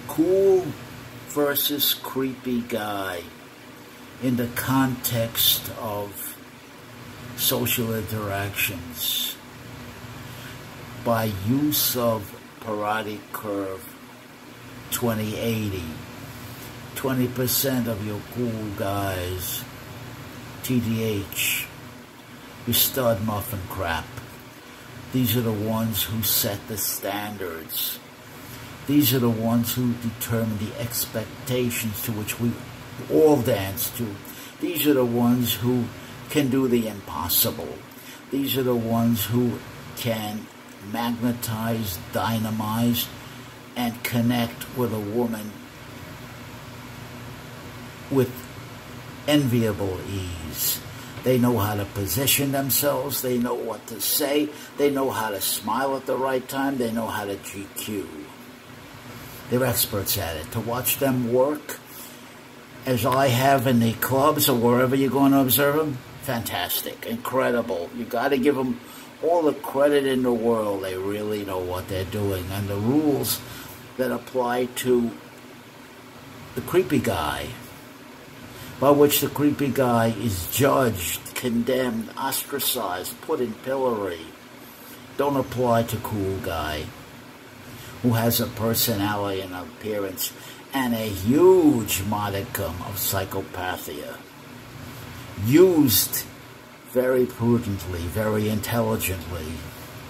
Cool versus creepy guy in the context of social interactions. By use of Parati curve 2080, 20% of your cool guys, TDH, your stud muffin crap. These are the ones who set the standards. These are the ones who determine the expectations to which we all dance to. These are the ones who can do the impossible. These are the ones who can magnetize, dynamize, and connect with a woman with enviable ease. They know how to position themselves. They know what to say. They know how to smile at the right time. They know how to GQ. They're experts at it. To watch them work, as I have in the clubs or wherever you're going to observe them, fantastic, incredible. You got to give them all the credit in the world. They really know what they're doing. And the rules that apply to the creepy guy, by which the creepy guy is judged, condemned, ostracized, put in pillory, don't apply to cool guy, who has a personality and appearance and a huge modicum of psychopathia, used very prudently, very intelligently.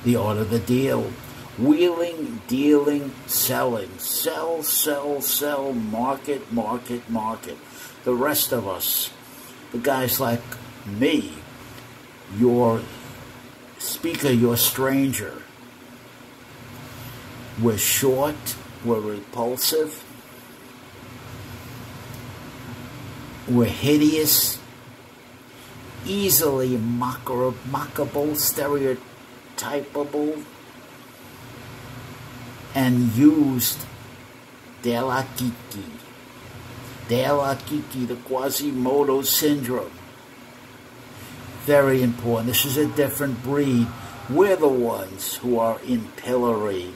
The art of the deal. Wheeling, dealing, selling. Sell, sell, sell. Market, market, market. The rest of us, the guys like me, your speaker, your stranger, we're short, we're repulsive, we're hideous, easily mockable, stereotypable, and used de la kiki. De la kiki, the Quasimodo syndrome. Very important. This is a different breed. We're the ones who are in pillory.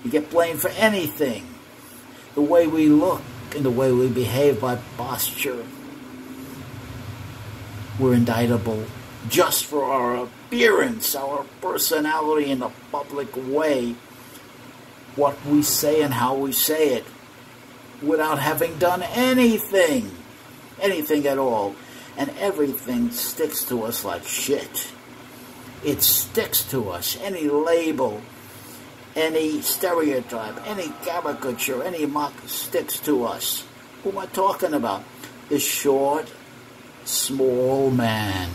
You get blamed for anything. The way we look and the way we behave by posture. We're indictable just for our appearance, our personality in a public way, what we say and how we say it, without having done anything at all. And everything sticks to us like shit. It sticks to us. Any label, any stereotype, any caricature, any mock sticks to us. Who am I talking about? The short, small man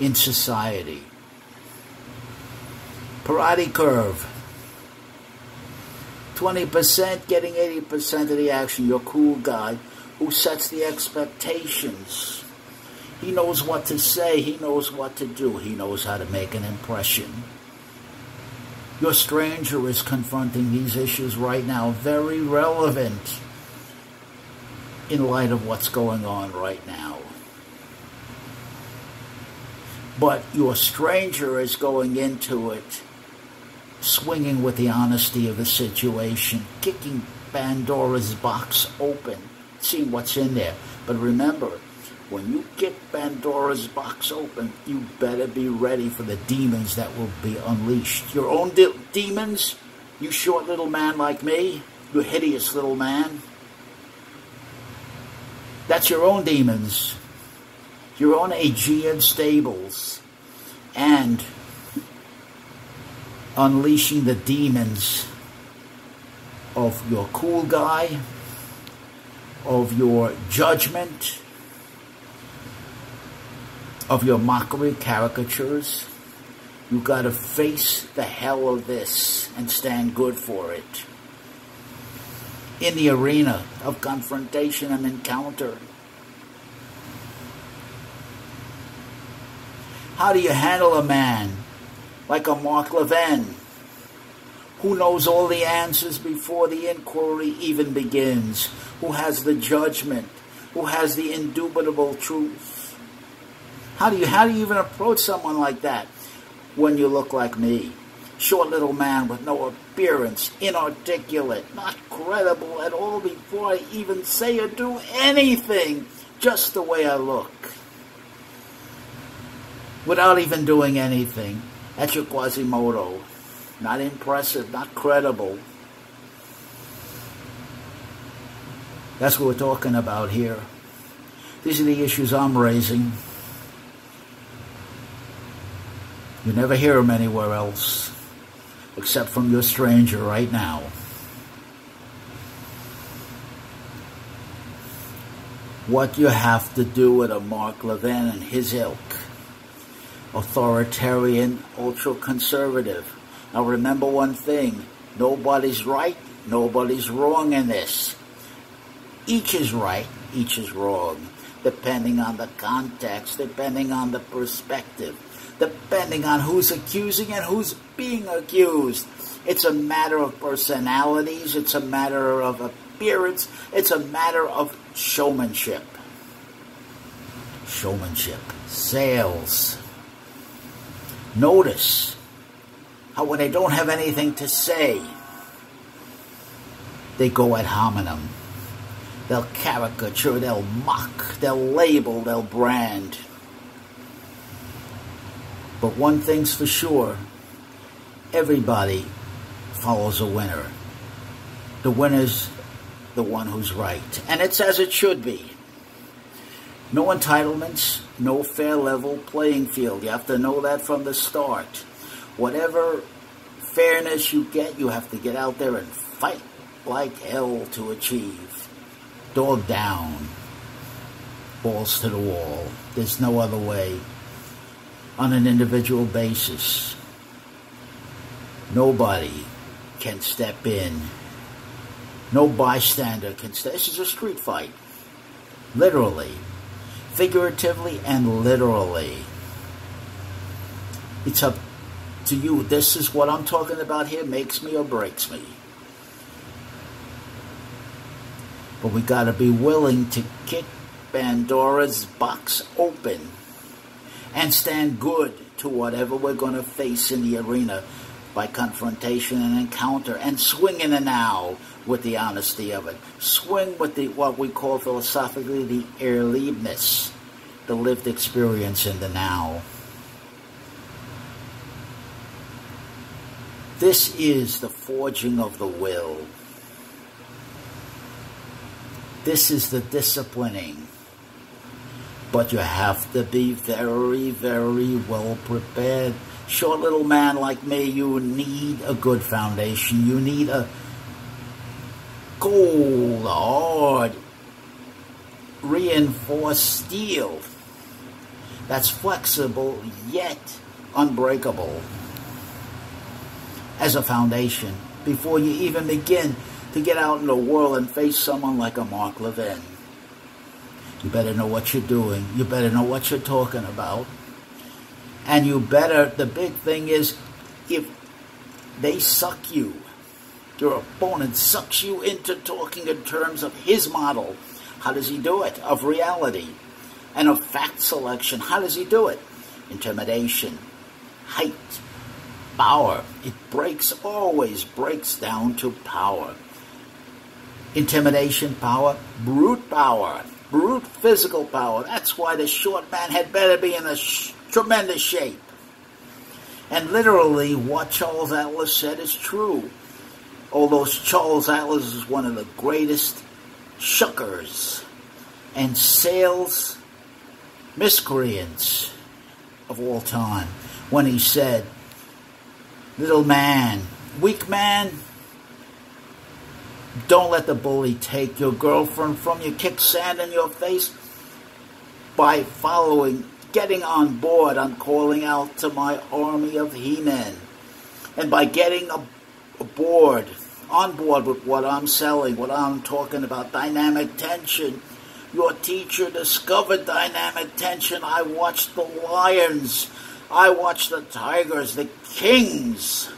in society. Parati curve. 20% getting 80% of the action. Your cool guy who sets the expectations. He knows what to say. He knows what to do. He knows how to make an impression. Your stranger is confronting these issues right now. Very relevant in light of what's going on right now. But your stranger is going into it swinging with the honesty of the situation, kicking Pandora's box open, seeing what's in there. But remember, when you kick Pandora's box open, you better be ready for the demons that will be unleashed. Your own demons, you short little man like me, you hideous little man. That's your own demons, your own Aegean stables, and unleashing the demons of your cool guy, of your judgment, of your mockery caricatures. You got to face the hell of this and stand good for it. In the arena of confrontation and encounter. How do you handle a man like a Mark Levin, who knows all the answers before the inquiry even begins, who has the judgment, who has the indubitable truth? How do you even approach someone like that when you look like me? Short little man with no appearance, inarticulate, not credible at all before I even say or do anything, just the way I look. Without even doing anything. That's your Quasimodo. Not impressive, not credible. That's what we're talking about here. These are the issues I'm raising. You never hear them anywhere else, except from your stranger right now. What you have to do with a Mark Levin and his ilk. Authoritarian, ultra-conservative. Now remember one thing, nobody's right, nobody's wrong in this. Each is right, each is wrong, depending on the context, depending on the perspective, depending on who's accusing and who's being accused. It's a matter of personalities, it's a matter of appearance, it's a matter of showmanship. Showmanship, sales. Notice how when they don't have anything to say, they go ad hominem. They'll caricature, they'll mock, they'll label, they'll brand. But one thing's for sure, everybody follows a winner. The winner's the one who's right. And it's as it should be. No entitlements, no fair level playing field. You have to know that from the start. Whatever fairness you get, you have to get out there and fight like hell to achieve. Dog down, balls to the wall. There's no other way. On an individual basis, nobody can step in. No bystander can step. This is a street fight. Literally. Figuratively and literally. It's up to you. This is what I'm talking about here. Makes me or breaks me. But we got to be willing to kick Pandora's box open and stand good to whatever we're going to face in the arena by confrontation and encounter, and swing in the now with the honesty of it. Swing with the what we call philosophically the Erlebnis, the lived experience in the now. This is the forging of the will. This is the disciplining. But you have to be very, very well prepared. Short little man like me, you need a good foundation. You need a cold, hard, reinforced steel that's flexible yet unbreakable as a foundation before you even begin to get out in the world and face someone like a Mark Levin. You better know what you're doing. You better know what you're talking about. And you better, the big thing is, if they suck you, your opponent sucks you into talking in terms of his model, how does he do it? Of reality and of fact selection. How does he do it? Intimidation, height, power. It always breaks down to power. Intimidation, power, brute physical power. That's why the short man had better be in a tremendous shape. And literally, what Charles Atlas said is true. Although Charles Atlas is one of the greatest shuckers and sales miscreants of all time, when he said, little man, weak man, don't let the bully take your girlfriend from you, kick sand in your face by getting on board. I'm calling out to my army of he-men. And by getting on board with what I'm selling, what I'm talking about, dynamic tension. Your teacher discovered dynamic tension. I watched the lions. I watched the tigers, the kings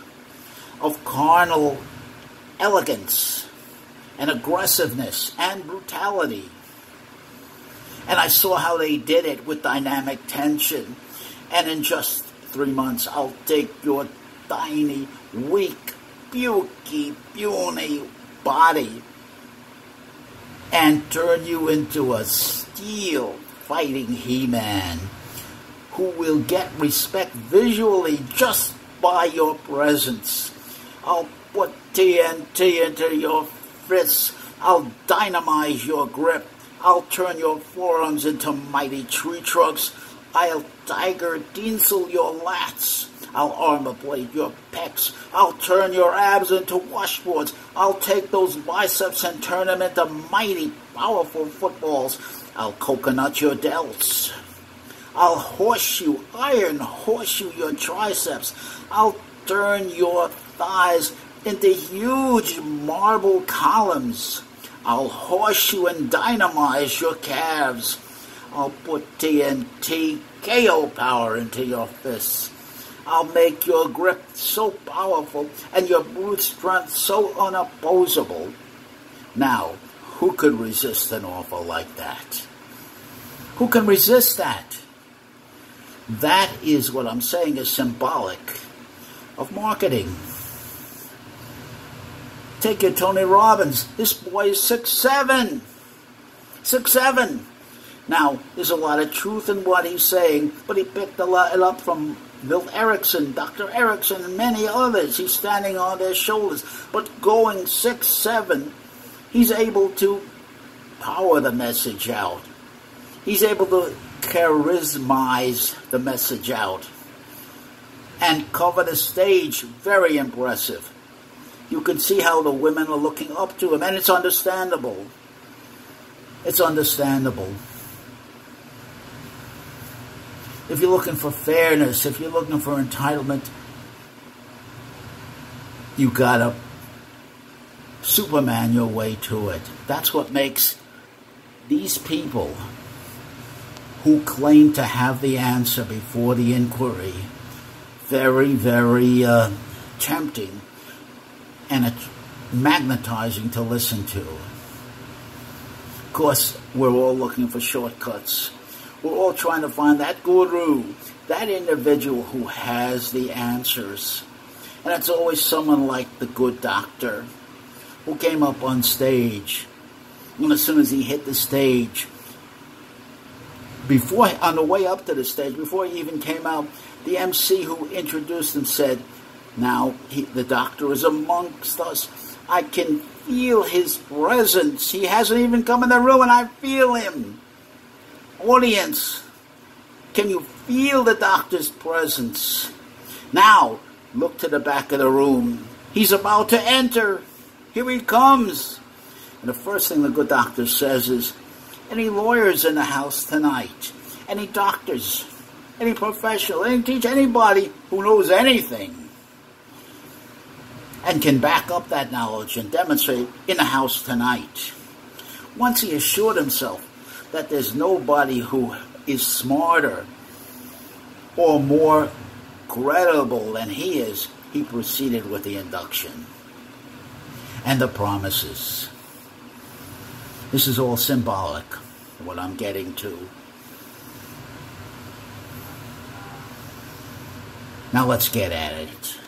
of carnal elegance and aggressiveness and brutality. And I saw how they did it with dynamic tension. And in just 3 months, I'll take your tiny, weak, puny body and turn you into a steel fighting He-Man who will get respect visually just by your presence. I'll put TNT into your fists. I'll dynamite your grip. I'll turn your forearms into mighty tree trunks. I'll tiger diesel your lats. I'll armor plate your pecs. I'll turn your abs into washboards. I'll take those biceps and turn them into mighty, powerful footballs. I'll coconut your delts. I'll iron horseshoe your triceps. I'll turn your thighs into huge marble columns. I'll horseshoe and dynamite your calves. I'll put TNT KO power into your fists. I'll make your grip so powerful and your brute strength so unopposable. Now, who could resist an offer like that? Who can resist that? That is what I'm saying is symbolic of marketing. Take your Tony Robbins. This boy is 6'7". 6'7". Now, there's a lot of truth in what he's saying, but he picked it up from Bill Erickson, Dr. Erickson, and many others. He's standing on their shoulders. But going 6'7", he's able to power the message out. He's able to charismize the message out and cover the stage. Very impressive. You can see how the women are looking up to him, and it's understandable. It's understandable. If you're looking for fairness, if you're looking for entitlement, you gotta Superman your way to it. That's what makes these people who claim to have the answer before the inquiry very, very tempting and magnetizing to listen to. Of course, we're all looking for shortcuts. We're all trying to find that guru, that individual who has the answers. And it's always someone like the good doctor who came up on stage. And as soon as he hit the stage, on the way up to the stage, before he even came out, the MC who introduced him said, "Now, the doctor is amongst us. I can feel his presence. He hasn't even come in the room and I feel him." Audience, can you feel the doctor's presence? Now, look to the back of the room. He's about to enter. Here he comes. And the first thing the good doctor says is, "Any lawyers in the house tonight? Any doctors? Any professional? Any teacher? Anybody who knows anything and can back up that knowledge and demonstrate in the house tonight?" Once he assured himself that there's nobody who is smarter or more credible than he is, he proceeded with the induction and the promises. This is all symbolic, what I'm getting to. Now let's get at it.